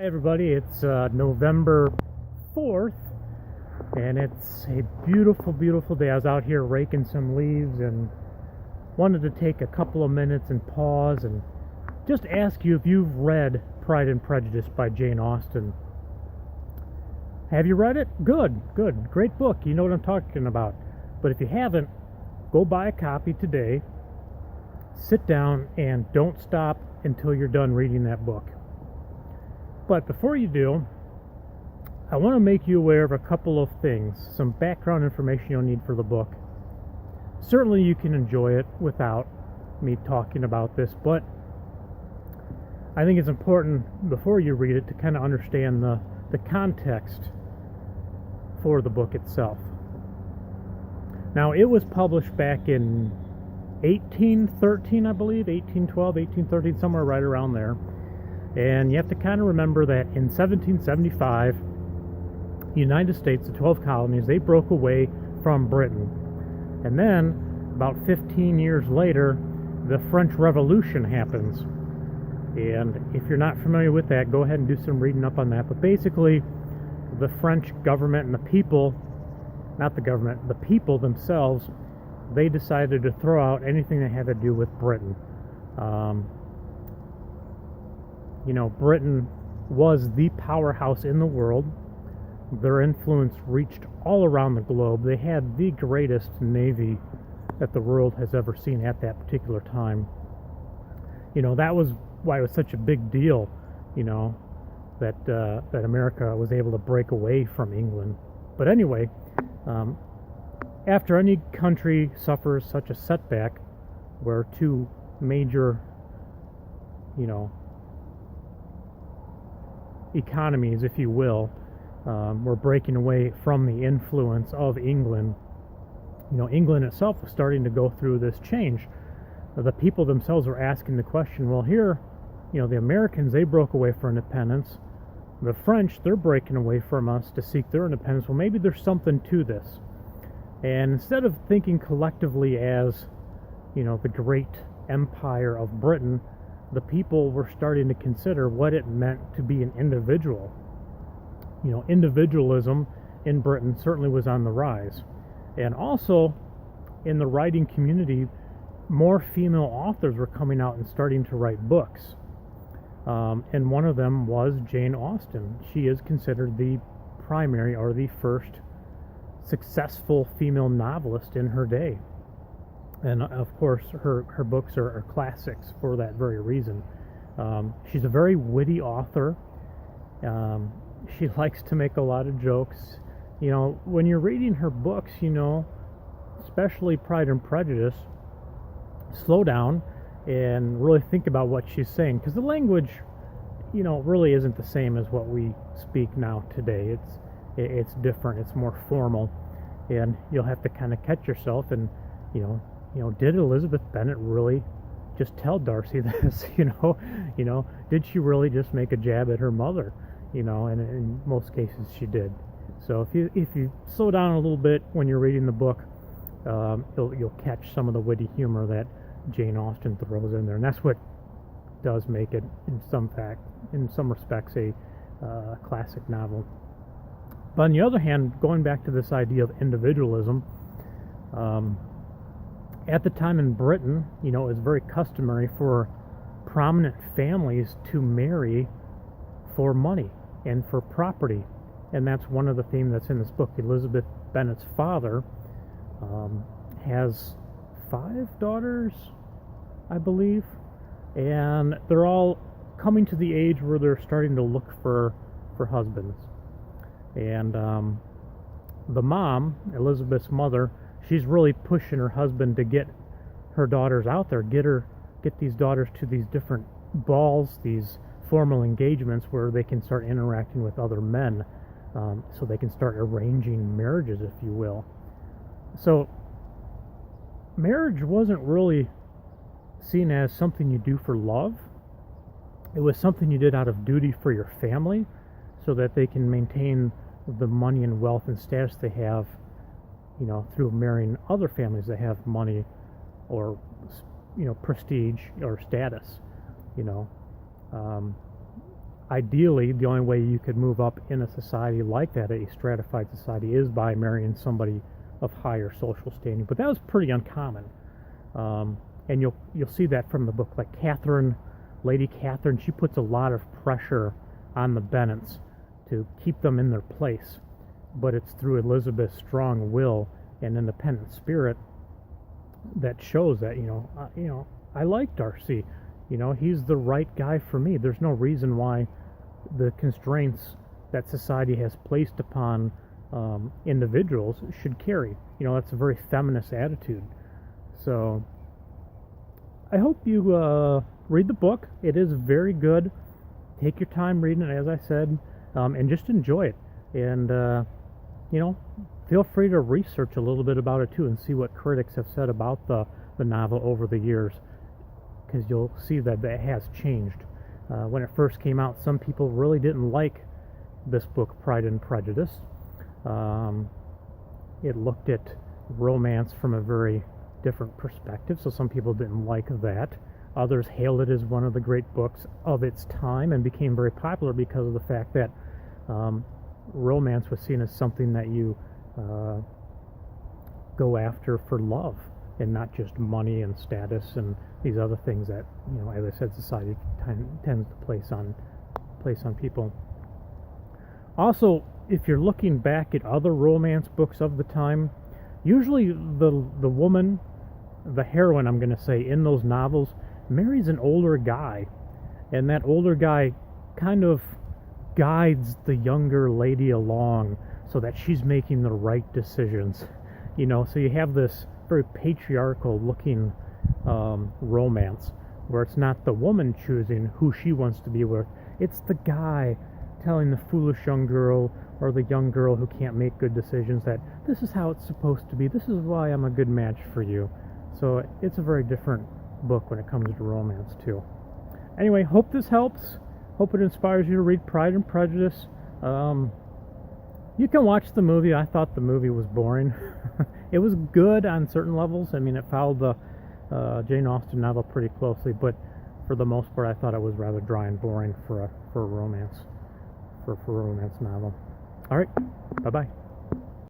Hey everybody, it's November 4th, and it's a beautiful, beautiful day. I was out here raking some leaves and wanted to take a couple of minutes and pause and just ask you if you've read Pride and Prejudice by Jane Austen. Have you read it? Good, good. Great book. You know what I'm talking about. But if you haven't, go buy a copy today. Sit down and don't stop until you're done reading that book. But before you do, I want to make you aware of a couple of things, some background information you'll need for the book. Certainly you can enjoy it without me talking about this, but I think it's important before you read it to kind of understand the context for the book itself. Now, it was published back in 1813, I believe, 1812, 1813, somewhere right around there. And you have to kind of remember that in 1775, the United States, the 12 colonies, they broke away from Britain. And then, about 15 years later, the French Revolution happens. And if you're not familiar with that, go ahead and do some reading up on that. But basically, the French government and the people, not the government, the people themselves, they decided to throw out anything that had to do with Britain. Britain was the powerhouse in the world. Their influence reached all around the globe. They had the greatest navy that the world has ever seen at that particular time. That was why it was such a big deal, that America was able to break away from England. But anyway, after any country suffers such a setback, where two major, economies, if you will, were breaking away from the influence of England. England itself was starting to go through this change. The people themselves were asking the question, well, here, the Americans, they broke away for independence. The French, they're breaking away from us to seek their independence. Well, maybe there's something to this. And instead of thinking collectively as, the great empire of Britain, the people were starting to consider what it meant to be an individual. Individualism in Britain certainly was on the rise. And also, in the writing community, more female authors were coming out and starting to write books. And one of them was Jane Austen. She is considered the primary or the first successful female novelist in her day. And of course, her books are classics for that very reason. She's a very witty author. She likes to make a lot of jokes. When you're reading her books, especially Pride and Prejudice, slow down and really think about what she's saying. Because the language, really isn't the same as what we speak now today. It's different. It's more formal. And you'll have to kind of catch yourself and, did Elizabeth Bennet really just tell Darcy this? Did she really just make a jab at her mother? And in most cases she did. So if you slow down a little bit when you're reading the book, you'll catch some of the witty humor that Jane Austen throws in there, and that's what does make it, in some respects, a classic novel. But on the other hand, going back to this idea of individualism, at the time in Britain, it was very customary for prominent families to marry for money and for property. And that's one of the themes that's in this book. Elizabeth Bennet's father has 5 daughters, I believe, and they're all coming to the age where they're starting to look for husbands. And the mom, Elizabeth's mother, she's really pushing her husband to get her daughters out there, get these daughters to these different balls, these formal engagements where they can start interacting with other men, so they can start arranging marriages, if you will. So marriage wasn't really seen as something you do for love. It was something you did out of duty for your family, so that they can maintain the money and wealth and status they have, through marrying other families that have money or, prestige or status. ideally, the only way you could move up in a society like that, a stratified society, is by marrying somebody of higher social standing. But that was pretty uncommon, and you'll see that from the book. Like Lady Catherine, she puts a lot of pressure on the Bennets to keep them in their place, but it's through Elizabeth's strong will and independent spirit that shows that I like Darcy. He's the right guy for me. There's no reason why the constraints that society has placed upon individuals should carry. That's a very feminist attitude. So I hope you read the book. It is very good. Take your time reading it, as I said, and just enjoy it. And feel free to research a little bit about it too, and see what critics have said about the novel over the years, because you'll see that it has changed. When it first came out, some people really didn't like this book, Pride and Prejudice. It looked at romance from a very different perspective, so some people didn't like that. Others hailed it as one of the great books of its time, and became very popular because of the fact that romance was seen as something that you go after for love, and not just money and status and these other things that, as I said, society tends to place on people. Also, if you're looking back at other romance books of the time, usually the woman, the heroine, I'm going to say, in those novels marries an older guy, and that older guy kind of guides the younger lady along so that she's making the right decisions. So you have this very patriarchal looking romance, where it's not the woman choosing who she wants to be with, it's the guy telling the foolish young girl, or the young girl who can't make good decisions, that this is how it's supposed to be, this is why I'm a good match for you. So it's a very different book when it comes to romance too. Anyway, hope this helps. Hope it inspires you to read Pride and Prejudice. You can watch the movie. I thought the movie was boring. It was good on certain levels. I mean, it followed the Jane Austen novel pretty closely, but for the most part, I thought it was rather dry and boring for a romance novel. All right, bye bye.